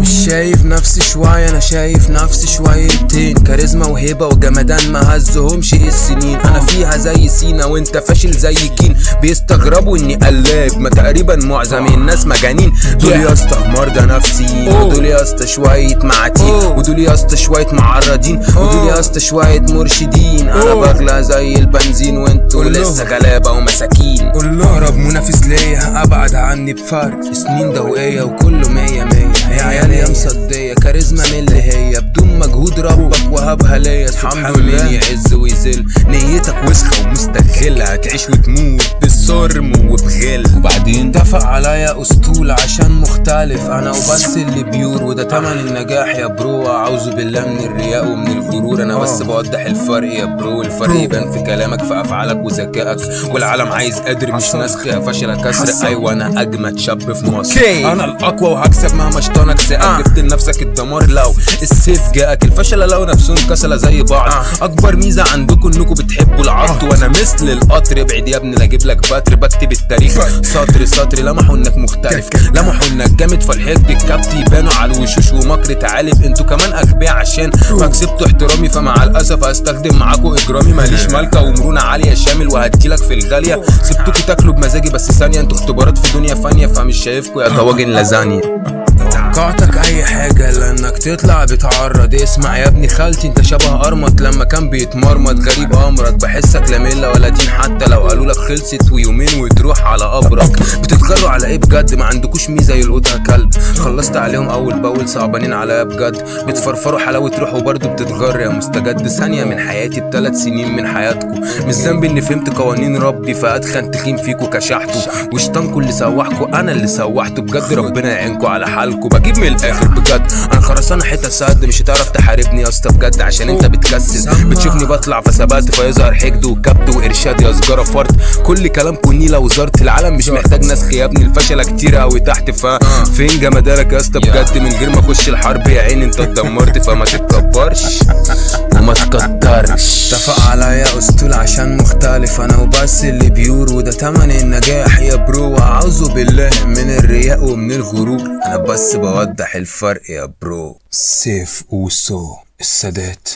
مش شايف نفسي شوية، انا شايف نفسي شويتين. كاريزما وهيبة وجمدان ما هزهمش السنين. انا فيها زي سينا وانت فاشل زي كين. بيستغربوا اني قلاب، ما تقريبا معظم الناس مجانين. دول يا اسطى مرضى نفسيين، ودول يا اسطى شوية معاتين، ودول يا اسطى شوية معرضين، ودول يا اسطى شوية مرشدين. انا بغلى زي البنزين وانتوا لسه غلابة ومساكين. اقرب منافس ليا ابعد عني بفرق سنين ضوئية وكله مية مية. يا عيال يا مصدية كاريزما من اللي هي بدون مجهود ربك وهبها ليا. سبحان من يعز ويذل، نيتك وسخة ومستغلة، هتعيش وتموت بالصرم وبغل. وبعدين اتفق عليا اسطول عشان مختلف انا وبس اللي بيور، وده تمن النجاح يا برو. اعوذ بالله من الرياء ومن الغرور، انا بس بوضح الفرق يا برو. الفرق يبان في كلامك في افعالك وذكائك، والعالم عايز قادر مش نسخ يا فشل كسر. ايوه انا اجمد شاب في مصر، انا الاقوى وهكسب مهما شطانك ساقك. جبت لنفسك الدمار لو السيف جاءك. الفشل لو نفسهم كسلة زي بعض. اكبر ميزه عندكم انكم بتحبوا العط، وانا مثل القطر. ابعد يا ابني لا اجيب لك بتر. بكتب التاريخ سطر سطر، لمحوا انك مختلف، لمحوا انك جامد. فالحقد الكبت يبانوا على الوشوش ومكر تعالب. انتوا كمان اغبياء عشان فكسبتوا احترامي، فمع الاسف هستخدم معاكم اجرامي. ماليش مالكه ومرونه عاليه شامل وهديلك في الغاليه. سبتوكوا تاكلوا بمزاجي بس ثانيه، انتوا اختبارات في دنيا فانيه. فمش شايفكوا يا طواجن لازانيا. توقعتك اي حاجة لانك تطلع بتعرض. اسمع يا ابني خالتي انت شبه قرمط لما كان بيتمرمط. غريب امرك بحسك لا مله ولا دين، حتى لو قالوا لك خلصت ويومين وتروح على قبرك. بتتغروا على ايه بجد؟ ما عندكوش ميزه يلقطها كلب. خلصت عليهم اول باول صعبانين عليا بجد. بتفرفروا حلاوه روح وبرضه بتتغر يا مستجد. ثانيه من حياتي ب3 سنين من حياتكم. مش ذنبي اني فهمت قوانين ربي فادخن تخين فيكوا كشحته. وشطانكوا اللي سوحكوا انا اللي سوحته بجد. ربنا يعينكوا على حالكوا. بجيب من الاخر بجد، انا خرسانه حته سد. مش هتعرف تحاربني يا اسطى بجد عشان انت بتكسل. بتشوفني بطلع فثبات فيظهر حقد وكبت وارشاد يا سجاره فرد. كل كلامكوا نيله وزاره العالم مش محتاج نسخ يا ابني. الفشله كتير قوي تحت فين جمدانك يا اسطى بجد. من غير ما اخش الحرب يا عيني انت اتدمرت. فما تتكبرش وما تكترش. اتفق عليا اسطول عشان مختلف انا وبس اللي بيور، وده تمن النجاح يا برو. اعوذ بالله من الرياء ومن الغرور، انا بس بوضح الفرق يا برو. سيف اوسو السادات.